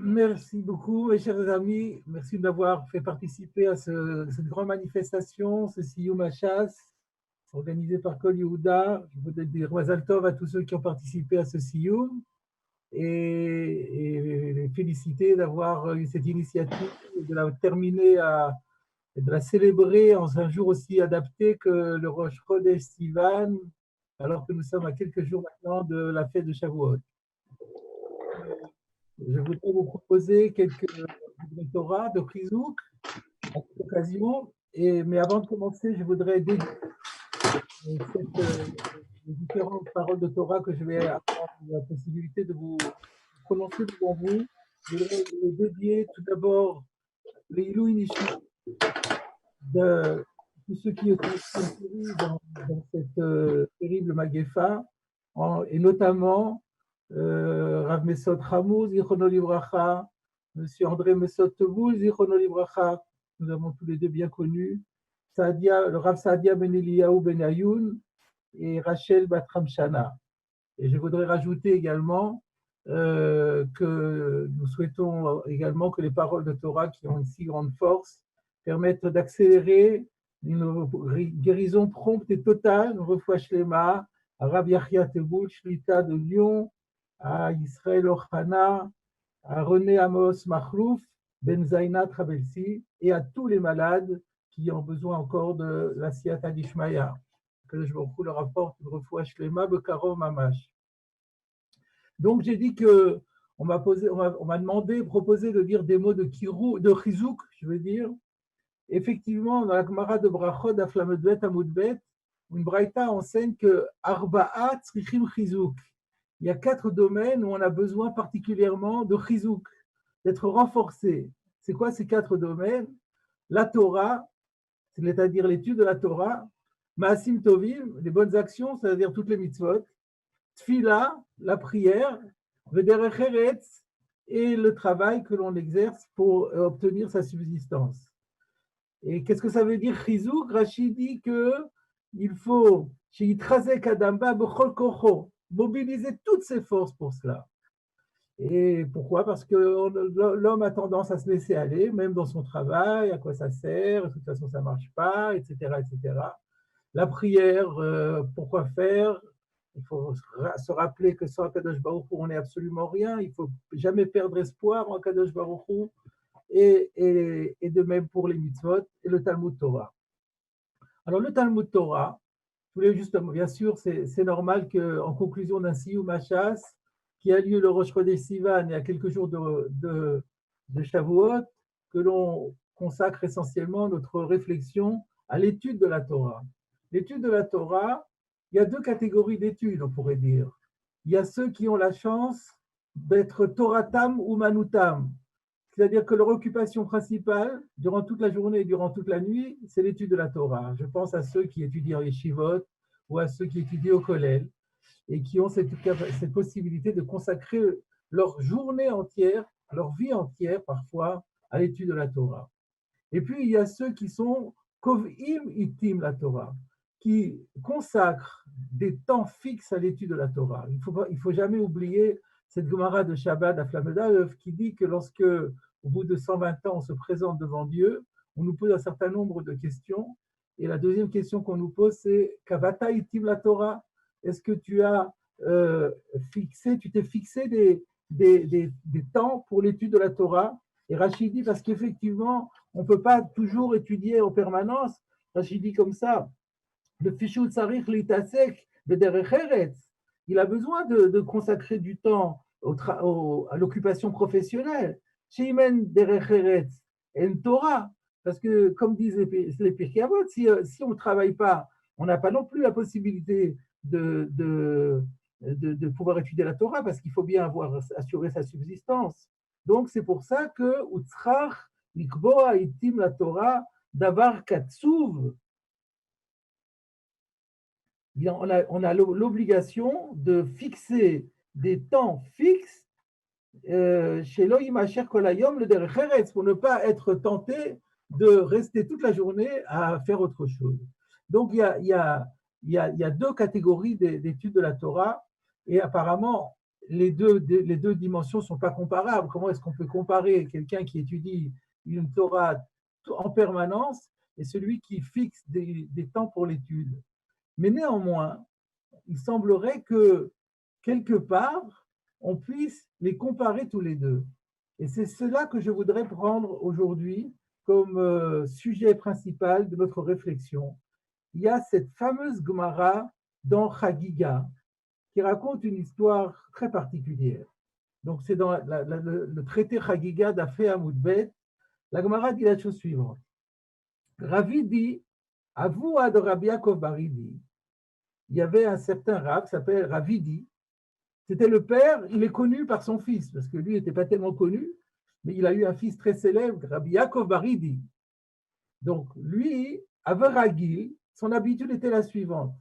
Merci beaucoup, mes chers amis. Merci d'avoir fait participer à cette grande manifestation, ce Siyum HaShas, organisé par Kol Yehuda. Je voudrais dire Mazal Tov à tous ceux qui ont participé à ce Siyum et les féliciter d'avoir eu cette initiative, de la terminer et de la célébrer en un jour aussi adapté que le Rosh Chodesh Sivan, alors que nous sommes à quelques jours maintenant de la fête de Shavuot. Je voudrais vous proposer quelques livrets Torah de Chizouk à cette occasion. Mais avant de commencer, je voudrais dédier les différentes paroles de Torah que je vais avoir la possibilité de vous prononcer devant vous. Je voudrais les dédier tout d'abord les Ilou Nishma de tous ceux qui ont péri dans cette terrible Magéfa, et notamment Rav Mesod Hamou, Zichrono Livracha, Monsieur André Mesod Teboul, Zichrono Livracha, nous avons tous les deux bien connus, le Rav Saadia Ben Eliyahu Ben Ayoun et Rachel Batram Shana. Et je voudrais rajouter également que nous souhaitons également que les paroles de Torah qui ont une si grande force permettent d'accélérer une guérison prompte et totale, une refoua shlema, à Rabbi Yachia Teboul, Shlita de Lyon, à Israël Ochana, à René Amos Makhlouf, Ben Zainat Rabelsi, et à tous les malades qui ont besoin encore de la Siyata Dishmaya. Que je vous le rapporte, une refoua shlema, Bekaro Mamash. Donc j'ai dit que on m'a proposé de dire des mots de Chizouk, je veux dire. Effectivement, dans la Gemara de Brachot, Aflamedbet, Amoudbet, une braïta enseigne que Arba'a Tzrichim Chizouk. Il y a 4 domaines où on a besoin particulièrement de Chizouk, d'être renforcé. C'est quoi ces 4 domaines? La Torah, c'est-à-dire l'étude de la Torah, Ma'asim Tovim, les bonnes actions, c'est-à-dire toutes les mitzvot, Tfila, la prière, Vederech Eretz, et le travail que l'on exerce pour obtenir sa subsistance. Et qu'est-ce que ça veut dire Chizouk? Rachid dit qu'il faut mobiliser toutes ses forces pour cela. Et pourquoi? Parce que l'homme a tendance à se laisser aller, même dans son travail, à quoi ça sert, de toute façon ça ne marche pas, etc., etc. La prière, pourquoi faire? Il faut se rappeler que sans Akadosh Baruch Hu, on n'est absolument rien. Il ne faut jamais perdre espoir en Akadosh Baruch Hu. Et de même pour les mitzvot et le Talmud Torah. Alors le Talmud Torah, justement, bien sûr, c'est normal qu'en conclusion d'un Siyum HaShas, qui a lieu le Rosh Chodesh Sivan il y a quelques jours de Shavuot, que l'on consacre essentiellement notre réflexion à l'étude de la Torah. L'étude de la Torah, il y a 2 catégories d'études, on pourrait dire. Il y a ceux qui ont la chance d'être Toratam ou Manutam, c'est-à-dire que leur occupation principale, durant toute la journée et durant toute la nuit, c'est l'étude de la Torah. Je pense à ceux qui étudient les Shivot ou à ceux qui étudient au Kollel et qui ont cette possibilité de consacrer leur journée entière, leur vie entière parfois, à l'étude de la Torah. Et puis, il y a ceux qui sont Kov'im Itim la Torah, qui consacrent des temps fixes à l'étude de la Torah. Il faut jamais oublier cette Gemara de Shabbat à Flammedalev qui dit que lorsque, au bout de 120 ans, on se présente devant Dieu, on nous pose un certain nombre de questions. Et la deuxième question qu'on nous pose, c'est Kavata itim la Torah. Est-ce que tu t'es fixé des temps pour l'étude de la Torah? Et Rachid dit, parce qu'effectivement, on ne peut pas toujours étudier en permanence. Rachid dit comme ça, le fichou tsarich litasek bederech eretz. Il a besoin de consacrer du temps à l'occupation professionnelle. Sheimen derech eretz en Torah. Parce que, comme disent les Pirkei Avot, si on ne travaille pas, on n'a pas non plus la possibilité de pouvoir étudier la Torah, parce qu'il faut bien assurer sa subsistance. Donc, c'est pour ça que Utzrach likboa itim la Torah davar katsuv. On a l'obligation de fixer des temps fixes chez Elohim Asher Kolayom le Derech Eretz pour ne pas être tenté de rester toute la journée à faire autre chose. Donc il y a 2 catégories d'études de la Torah et apparemment les deux dimensions ne sont pas comparables. Comment est-ce qu'on peut comparer quelqu'un qui étudie une Torah en permanence et celui qui fixe des temps pour l'étude? Mais néanmoins, il semblerait que quelque part, on puisse les comparer tous les deux. Et c'est cela que je voudrais prendre aujourd'hui comme sujet principal de notre réflexion. Il y a cette fameuse Gemara dans Chagiga qui raconte une histoire très particulière. Donc c'est dans le traité Chagiga d'Afé Amoudbet. La Gemara dit la chose suivante. Ravi dit, Avou ad Rabbi Yaakov Baridi. Il y avait un certain Rav qui s'appelle Ravidi. C'était le père, il est connu par son fils, parce que lui n'était pas tellement connu, mais il a eu un fils très célèbre, Rabbi Yaakov Baridi. Donc lui, Averagil, son habitude était la suivante.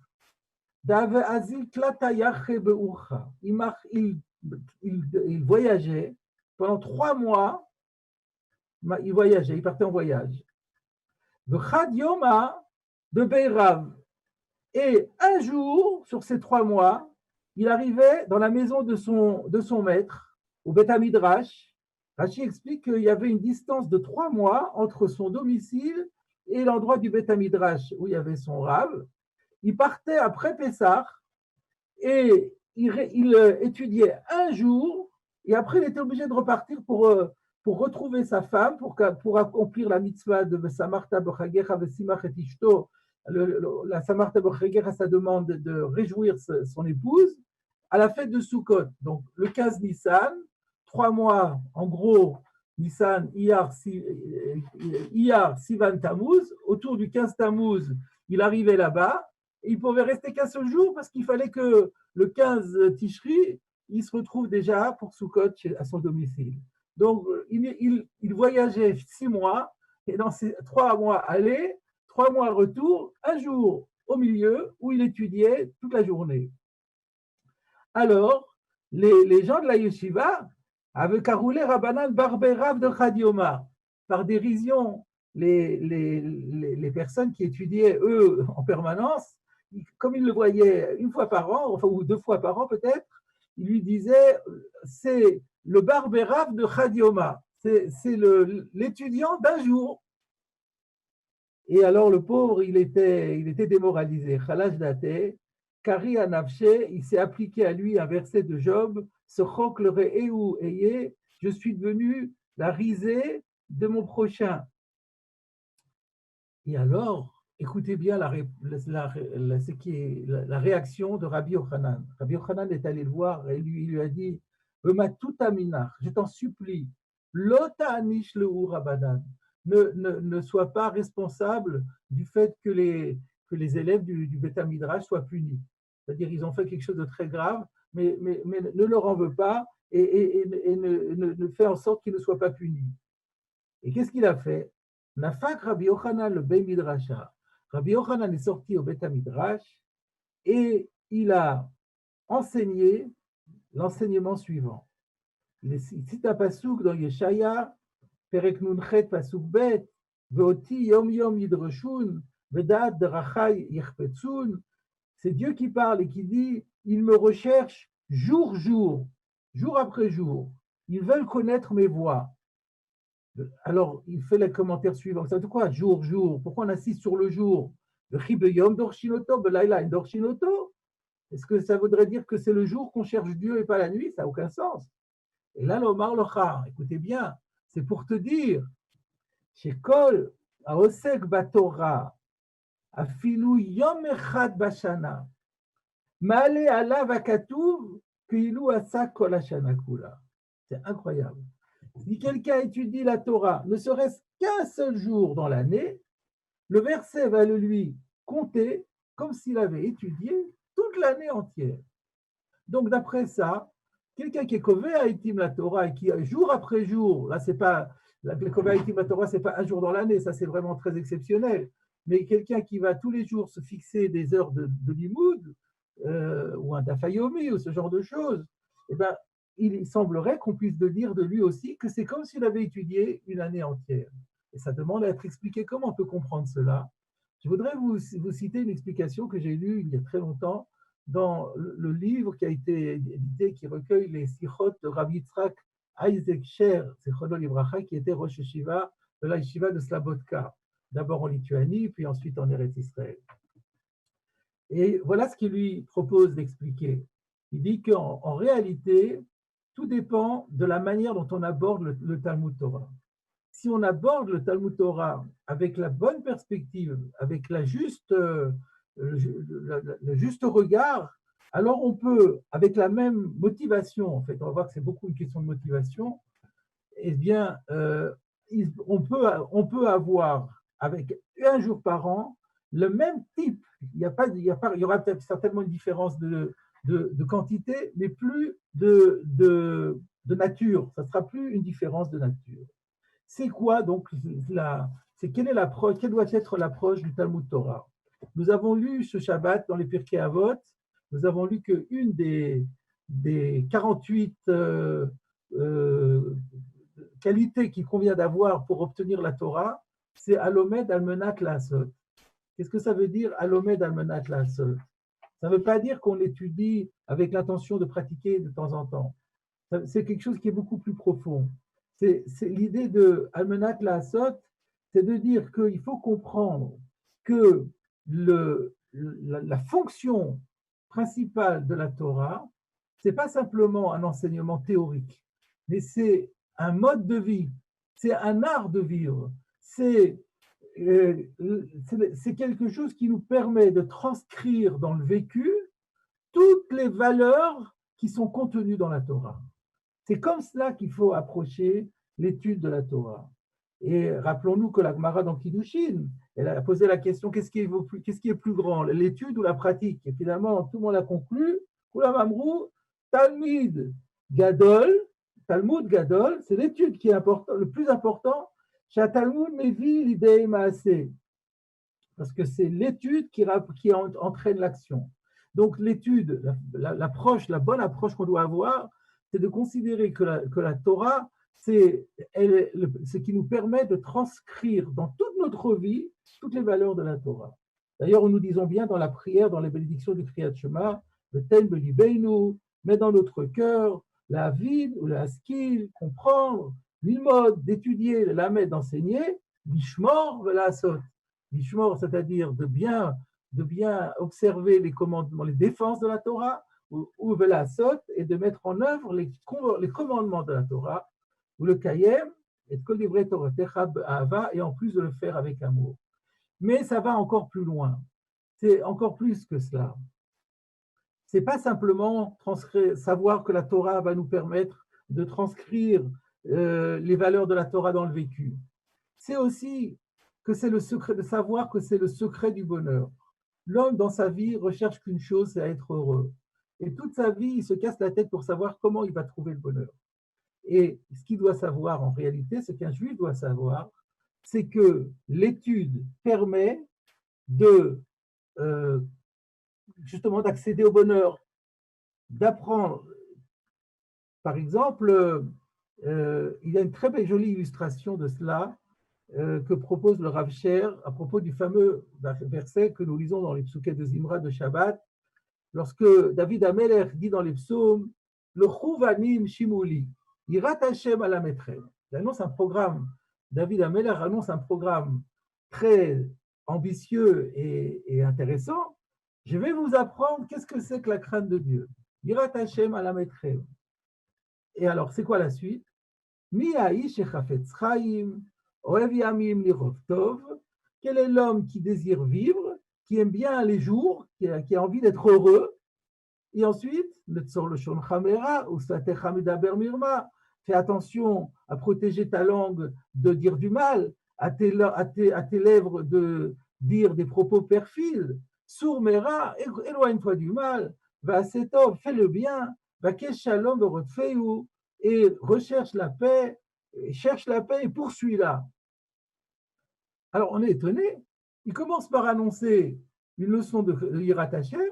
Il voyageait pendant 3 mois, il partait en voyage. De Beirav. Et un jour, sur ces 3 mois, il arrivait dans la maison de son maître, au Beth Midrash. Rashi explique qu'il y avait une distance de 3 mois entre son domicile et l'endroit du Beth Midrash où il y avait son rave. Il partait après Pessah et il étudiait un jour et après il était obligé de repartir pour retrouver sa femme, pour accomplir la mitzvah de Samarta B'chagecha V'simach et Ishto, la Samarta B'chagecha, sa demande de réjouir son épouse, à la fête de Sukkot. Donc le 15 Nissan, 3 mois en gros, Nissan, Iyar, Sivan, Tammuz. Autour du 15 Tammuz, il arrivait là-bas. Et il pouvait rester qu'un seul jour parce qu'il fallait que le 15 Tishri, il se retrouve déjà pour Sukkot à son domicile. Donc, il voyageait 6 mois, et dans ces 3 mois aller, 3 mois retour, un jour au milieu où il étudiait toute la journée. Alors, les gens de la yeshiva avaient caroulé Rabbanan Barberav de Chadioma. Par dérision, les personnes qui étudiaient, eux, en permanence, comme ils le voyaient une fois par an, enfin, ou 2 fois par an peut-être, ils lui disaient, c'est le Barberav de Chadioma, c'est l'étudiant d'un jour. Et alors le pauvre, il était démoralisé. Chalash date, Kari Anavche, il s'est appliqué à lui un verset de Job, ce chok le re'eu eye, je suis devenu la risée de mon prochain. Et alors, écoutez bien la réaction de Rabbi Yochanan. Rabbi Yochanan est allé le voir et il lui a dit, je t'en supplie, lota anish le rabanan. Ne sois pas responsable du fait que les élèves du Beth Midrash soient punis. C'est-à-dire ils ont fait quelque chose de très grave, mais ne leur en veux pas et ne fais en sorte qu'ils ne soient pas punis. Et qu'est-ce qu'il a fait? Nafak Rabbi Yochanan le Beit Midrasha. Rabbi Yochanan est sorti au Beth Midrash et il a enseigné l'enseignement suivant. Il cite un pasouk dans Yeshaya, Perek Nunchet pasuk bet, Veoti yom yom yidreshun, Vedat derachai yichpetsun. C'est Dieu qui parle et qui dit, ils me recherchent jour après jour. Ils veulent connaître mes voies. Alors, il fait les commentaires suivants. Ça veut dire quoi? Jour. Pourquoi on insiste sur le jour? Est-ce que ça voudrait dire que c'est le jour qu'on cherche Dieu et pas la nuit? Ça n'a aucun sens. Et là, l'Omar Locha, écoutez bien, c'est pour te dire, chez Kol, Aosek Batora, Afilu Yom Echad Bashana, Maale Alav Akatuv, Kilu Asa Kol Hashana Kula. C'est incroyable. Si quelqu'un étudie la Torah, ne serait-ce qu'un seul jour dans l'année, le verset va le lui compter comme s'il avait étudié toute l'année entière. Donc, d'après ça, quelqu'un qui est kové à Itim la Torah et qui, jour après jour, là, c'est pas, le kové à Itim la Torah, c'est pas un jour dans l'année, ça c'est vraiment très exceptionnel, mais quelqu'un qui va tous les jours se fixer des heures de limoud, ou un dafayomi, ou ce genre de choses, eh ben, il semblerait qu'on puisse dire de lui aussi que c'est comme s'il avait étudié une année entière. Et ça demande à être expliqué. Comment on peut comprendre cela? Je voudrais vous citer une explication que j'ai lue il y a très longtemps dans le livre qui a été édité, qui recueille les sichot de Rabbi Yitzhak Isaac Sher, Zichrono Livracha, qui était Rosh Yeshiva de la Yeshiva de Slabodka, d'abord en Lituanie, puis ensuite en Eretz Israël. Et voilà ce qu'il lui propose d'expliquer. Il dit qu'en réalité, tout dépend de la manière dont on aborde le Talmud Torah. Si on aborde le Talmud Torah avec la bonne perspective, avec le juste regard, alors on peut, avec la même motivation, en fait, on va voir que c'est beaucoup une question de motivation, eh bien, on peut avoir, avec un jour par an, le même type. Il y aura peut-être certainement une différence de quantité, mais plus de nature. Ça ne sera plus une différence de nature. C'est quoi donc quelle doit être l'approche du Talmud Torah? Nous avons lu ce Shabbat dans les Pirkei Avot, nous avons lu qu'une des 48 qualités qu'il convient d'avoir pour obtenir la Torah, c'est Alomed Almenat Lasot. Qu'est-ce que ça veut dire Alomed Almenat Lasot? Ça ne veut pas dire qu'on étudie avec l'intention de pratiquer de temps en temps. C'est quelque chose qui est beaucoup plus profond. C'est l'idée de Almenat Lasot, c'est de dire qu'il faut comprendre que la fonction principale de la Torah, ce n'est pas simplement un enseignement théorique, mais c'est un mode de vie, c'est un art de vivre, c'est quelque chose qui nous permet de transcrire dans le vécu toutes les valeurs qui sont contenues dans la Torah. C'est comme cela qu'il faut approcher l'étude de la Torah. Et rappelons-nous que la Gemara dans Kiddushin, elle a posé la question, qu'est-ce qui est plus grand, l'étude ou la pratique? Et finalement, tout le monde a conclu, Kulam Amrou, Talmud Gadol, c'est l'étude qui est le plus important, chez Talmud Mevi l'idée Maaseh, parce que c'est l'étude qui entraîne l'action. Donc l'étude, l'approche, la bonne approche qu'on doit avoir, c'est de considérer que la Torah, c'est ce qui nous permet de transcrire dans toute notre vie toutes les valeurs de la Torah. D'ailleurs, nous disons bien dans la prière, dans les bénédictions du Kriyat Shema, le Ten Belibeinu, met dans notre cœur la vie ou la skill, comprendre, l'ilmod, d'étudier, la mettre, d'enseigner, l'ishmor, la sot. L'ishmor, c'est-à-dire de bien observer les commandements, les défenses de la Torah, ou la sot, et de mettre en œuvre les commandements de la Torah, ou le kayem, et de kolivre Torah Ahava, et en plus de le faire avec amour. Mais ça va encore plus loin. C'est encore plus que cela. C'est pas simplement savoir que la Torah va nous permettre de transcrire les valeurs de la Torah dans le vécu. C'est aussi que c'est le secret de savoir que c'est le secret du bonheur. L'homme dans sa vie recherche qu'une chose, c'est à être heureux. Et toute sa vie, il se casse la tête pour savoir comment il va trouver le bonheur. Et ce qu'il doit savoir en réalité, ce qu'un juif doit savoir, c'est que l'étude permet justement d'accéder au bonheur, d'apprendre. Par exemple, il y a une très belle jolie illustration de cela que propose le Rav Sher à propos du fameux verset que nous lisons dans les psuquets de Zimra de Shabbat, lorsque David Ameler dit dans les psaumes, le Chouvanim Shimuli, Yirat Hashem Alametrem. Il annonce un programme, David Ameler annonce un programme très ambitieux et intéressant. Je vais vous apprendre qu'est-ce que c'est que la crainte de Dieu. Yirat Hashem Alametrem. Et alors, c'est quoi la suite? Mi ha'ish echafetz chaim, ohev yamim lirov tov. Quel est l'homme qui désire vivre, qui aime bien les jours, qui a envie d'être heureux? Et ensuite, Netzor Loshon Chamera, ou Satecha Medaber Mirma. Fais attention à protéger ta langue de dire du mal, à tes lèvres de dire des propos perfides. Sour Mera, éloigne-toi du mal. Va Setov, fais le bien. Va Kesh Shalom Berotfeu, et recherche la paix, et cherche la paix et poursuis-la. Alors on est étonné. Il commence par annoncer une leçon de Yirat Hashem,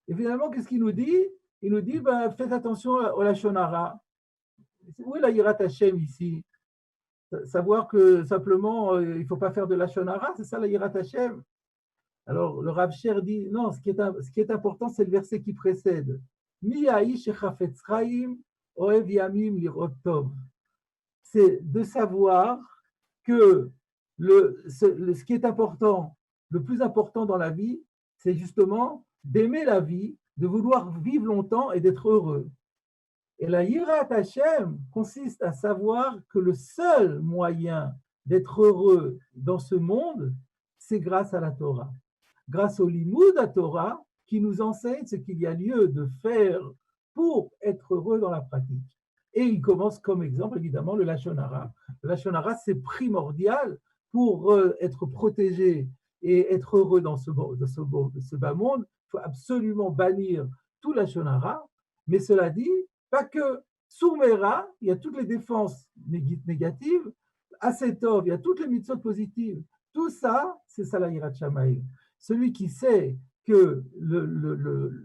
et finalement, qu'est-ce qu'il nous dit? Il nous dit, faites attention au Lashon Hara. Où est la Yirat Hashem ici? Savoir que simplement, il ne faut pas faire de Lashon Hara, c'est ça la Yirat Hashem? Alors, le Rav Sher dit, non, ce qui est important, c'est le verset qui précède. Mi ha'ish chafetz chaim ohev yamim lirot tov. C'est de savoir que ce qui est important, le plus important dans la vie, c'est justement d'aimer la vie, de vouloir vivre longtemps et d'être heureux. Et la Yirat Hashem consiste à savoir que le seul moyen d'être heureux dans ce monde, c'est grâce à la Torah. Grâce au Limoud à Torah qui nous enseigne ce qu'il y a lieu de faire pour être heureux dans la pratique. Et il commence comme exemple, évidemment, le Lashon Hara. Le Lashon Hara, c'est primordial pour être protégé et être heureux dans ce bas monde. Il faut absolument bannir tout Lashon Hara. Mais cela dit, pas que Sourmera, il y a toutes les défenses négatives, Asetov, il y a toutes les mitzvot positives. Tout ça, c'est ça la Yirat Shamayim. Celui qui sait que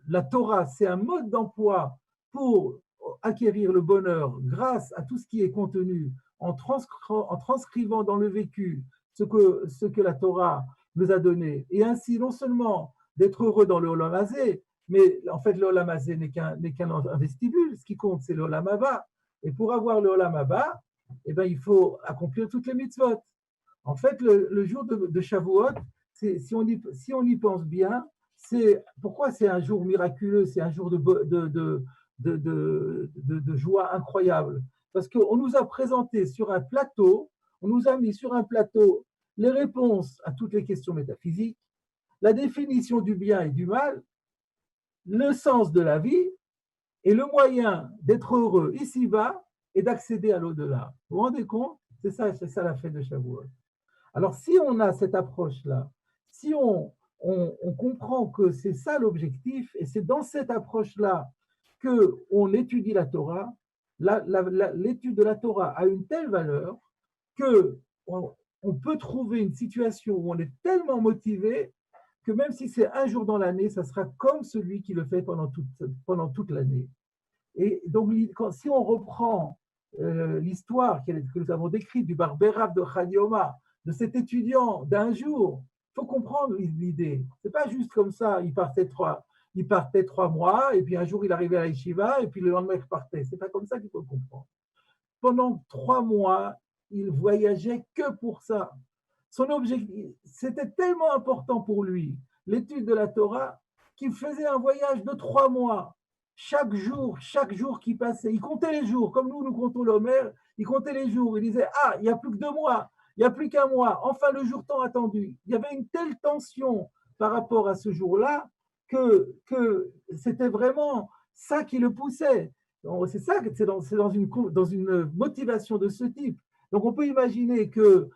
la Torah, c'est un mode d'emploi pour acquérir le bonheur grâce à tout ce qui est contenu en transcrivant dans le vécu ce que la Torah nous a donné. Et ainsi, non seulement d'être heureux dans le Olam Hazé, mais en fait, le Olam Hazé n'est qu'un vestibule. Ce qui compte, c'est le Olam Haba. Et pour avoir le Olam Haba, eh ben, il faut accomplir toutes les mitzvot. En fait, le jour de Shavuot, si on y pense bien, pourquoi c'est un jour miraculeux, c'est un jour de joie incroyable. Parce qu'on nous a présenté sur un plateau, on nous a mis sur un plateau les réponses à toutes les questions métaphysiques, la définition du bien et du mal, le sens de la vie et le moyen d'être heureux ici-bas et d'accéder à l'au-delà. Vous vous rendez compte? C'est ça la fête de Shavuot. Alors, si on a cette approche-là, si on comprend que c'est ça l'objectif, et c'est dans cette approche-là qu'on étudie la Torah, l'étude de la Torah a une telle valeur qu'on peut trouver une situation où on est tellement motivé que même si c'est un jour dans l'année, ça sera comme celui qui le fait pendant toute l'année. Et donc, si on reprend l'histoire que nous avons décrite du Barberav de Chanioma, de cet étudiant d'un jour, il faut comprendre l'idée. Ce n'est pas juste comme ça, il partait 3 mois, et puis un jour il arrivait à Yeshiva, et puis le lendemain il repartait. Ce n'est pas comme ça qu'il faut comprendre. Pendant 3 mois, il voyageait que pour ça. Son objectif, c'était tellement important pour lui, l'étude de la Torah, qu'il faisait un voyage de 3 mois. Chaque jour qui passait, il comptait les jours, comme nous comptons l'Homer, il comptait les jours. Il disait, ah, il n'y a plus que 2 mois, il n'y a plus qu'un mois, enfin le jour tant attendu. Il y avait une telle tension par rapport à ce jour-là que c'était vraiment ça qui le poussait. C'est ça, c'est dans une motivation de ce type. Donc on peut imaginer que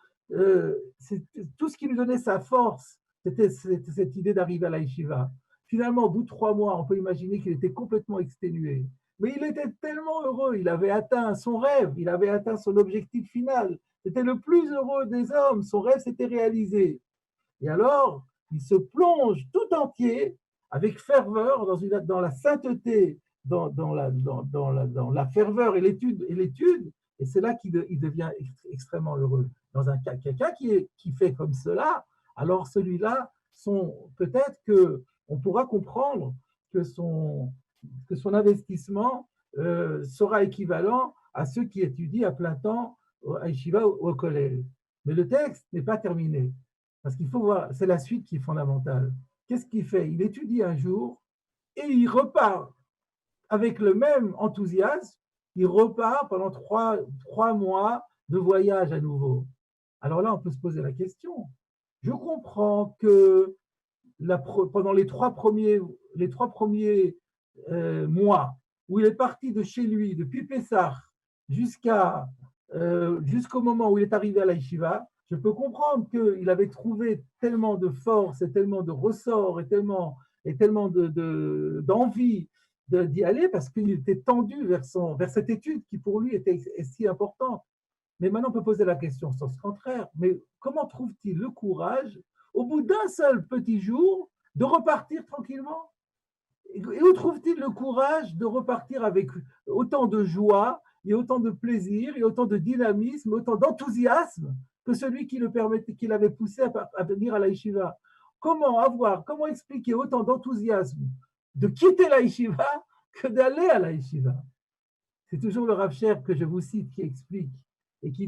tout ce qui lui donnait sa force, c'était cette idée d'arriver à la yeshiva. Finalement, au bout de 3 mois, on peut imaginer qu'il était complètement exténué. Mais il était tellement heureux, il avait atteint son rêve, il avait atteint son objectif final. C'était le plus heureux des hommes, son rêve s'était réalisé. Et alors, il se plonge tout entier, avec ferveur, dans la sainteté, dans la ferveur et l'étude, et c'est là qu'il devient extrêmement heureux. Quelqu'un qui fait comme cela, alors celui-là, peut-être qu'on pourra comprendre que son investissement sera équivalent à ceux qui étudient à plein temps à Yeshiva ou au collège. Mais le texte n'est pas terminé. Parce qu'il faut voir, c'est la suite qui est fondamentale. Qu'est-ce qu'il fait? Il étudie un jour et il repart avec le même enthousiasme. Il repart pendant 3 mois de voyage à nouveau. Alors là, on peut se poser la question. Je comprends que pendant les trois premiers mois, où il est parti de chez lui, depuis Pessah, jusqu'au moment où il est arrivé à la yeshiva, je peux comprendre qu'il avait trouvé tellement de force et tellement de ressorts et tellement d'envie d'y aller parce qu'il était tendu vers cette étude qui pour lui était si importante. Mais maintenant, on peut poser la question sans ce contraire. Mais comment trouve-t-il le courage, au bout d'un seul petit jour, de repartir tranquillement? Et où trouve-t-il le courage de repartir avec autant de joie et autant de plaisir et autant de dynamisme, autant d'enthousiasme que celui qui l'avait poussé à venir à la yeshiva? comment expliquer autant d'enthousiasme de quitter la yeshiva que d'aller à la yeshiva? C'est toujours le Rav Sher que je vous cite qui explique et qui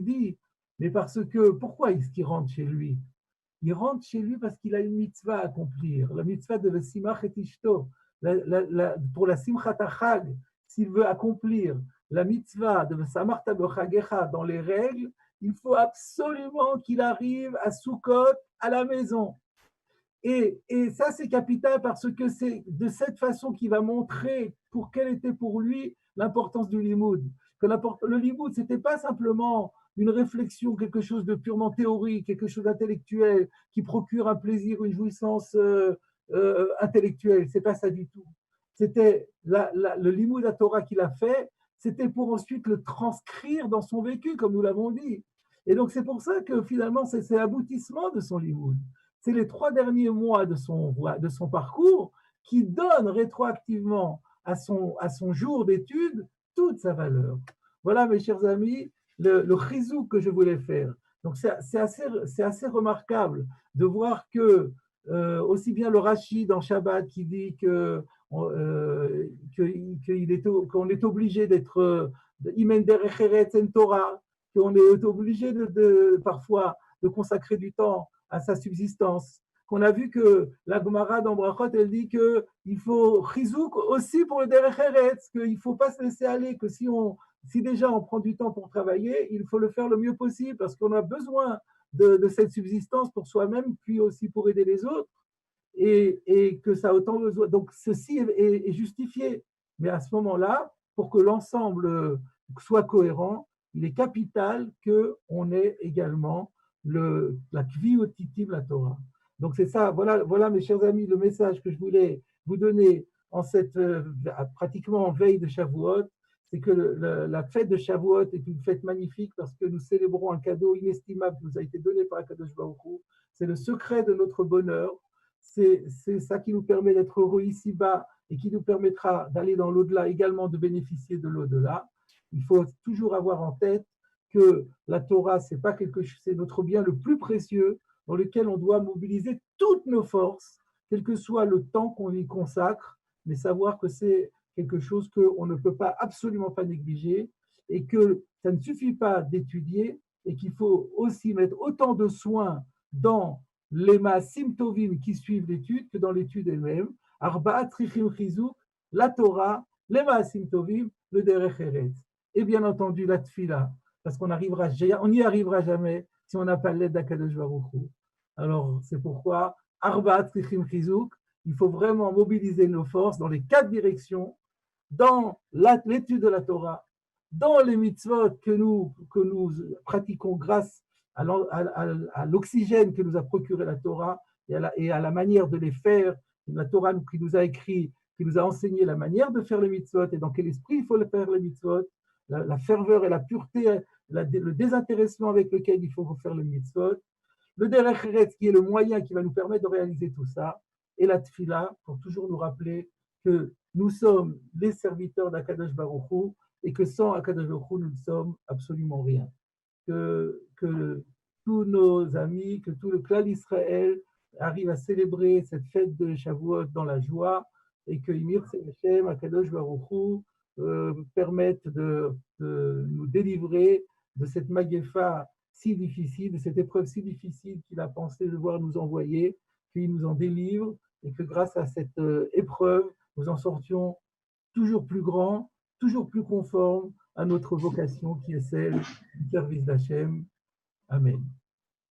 dit, mais parce que, pourquoi est-ce qu'il rentre chez lui? Il rentre chez lui parce qu'il a une mitzvah à accomplir, la mitzvah de Vesimach et Ishto, pour la Simchat HaChag, s'il veut accomplir la mitzvah de Vesamarta Bechagecha dans les règles, il faut absolument qu'il arrive à Sukkot, à la maison. Et ça, c'est capital parce que c'est de cette façon qu'il va montrer quelle était pour lui l'importance du limoud. Que le limoud, ce n'était pas simplement une réflexion, quelque chose de purement théorique, quelque chose d'intellectuel qui procure un plaisir, une jouissance intellectuelle. Ce n'est pas ça du tout. C'était le limoud à Torah qu'il a fait, c'était pour ensuite le transcrire dans son vécu, comme nous l'avons dit. Et donc, c'est pour ça que finalement, c'est l'aboutissement de son limoud. C'est les 3 derniers mois de son parcours qui donnent rétroactivement à son jour d'études toute sa valeur. Voilà, mes chers amis, le chizouk que je voulais faire. Donc, c'est assez remarquable de voir que, aussi bien le Rashi dans Shabbat qui dit qu'on est obligé d'être Imen derech eretz en Torah, qu'on est obligé parfois de consacrer du temps à sa subsistance, qu'on a vu que la Gemara dans Brachot, elle dit qu'il faut chizouk aussi pour le derech eretz, qu'il ne faut pas se laisser aller, que si déjà on prend du temps pour travailler, il faut le faire le mieux possible parce qu'on a besoin de cette subsistance pour soi-même, puis aussi pour aider les autres, et que ça a autant besoin. Donc ceci est justifié. Mais à ce moment-là, pour que l'ensemble soit cohérent, il est capital qu'on ait également la kviotitiv, la Torah. Donc c'est ça, voilà mes chers amis, le message que je voulais vous donner en cette pratiquement en veille de Shavuot, c'est que la fête de Shavuot est une fête magnifique parce que nous célébrons un cadeau inestimable qui nous a été donné par Akadosh Baruch Hu. C'est le secret de notre bonheur. C'est ça qui nous permet d'être heureux ici-bas et qui nous permettra d'aller dans l'au-delà, également de bénéficier de l'au-delà. Il faut toujours avoir en tête que la Torah, c'est notre bien le plus précieux dans lequel on doit mobiliser toutes nos forces, quel que soit le temps qu'on y consacre, mais savoir que c'est quelque chose qu'on ne peut pas absolument pas négliger et que ça ne suffit pas d'étudier et qu'il faut aussi mettre autant de soins dans les maasim tovim qui suivent l'étude que dans l'étude elle-même. Arbaat trichim chizuk, la Torah, les maasim tovim, le derech eretz. Et bien entendu la tfila, parce qu'on n'y arrivera jamais si on n'a pas l'aide d'Akadosh Baruch Hu. Alors c'est pourquoi Arbaat trichim chizuk, il faut vraiment mobiliser nos forces dans les 4 directions, dans l'étude de la Torah, dans les mitzvot que nous pratiquons grâce à l'oxygène que nous a procuré la Torah et à la manière de les faire. La Torah qui nous a écrit, qui nous a enseigné la manière de faire les mitzvot et dans quel esprit il faut faire les mitzvot, la ferveur et la pureté, le désintéressement avec lequel il faut faire les mitzvot, le derech eretz qui est le moyen qui va nous permettre de réaliser tout ça, et la tfila pour toujours nous rappeler que nous sommes les serviteurs d'Akadosh Baruch Hu et que sans Akadosh Baruch Hu, nous ne sommes absolument rien. Que tous nos amis, que tout le clan d'Israël arrive à célébrer cette fête de Shavuot dans la joie et que Imir Hashem, Akadosh Baruch Hu, permettent de nous délivrer de cette maguefa si difficile, de cette épreuve si difficile qu'il a pensé devoir nous envoyer, qu'il nous en délivre et que grâce à cette épreuve, nous en sortions toujours plus grands, toujours plus conformes à notre vocation qui est celle du service d'Hachem. Amen.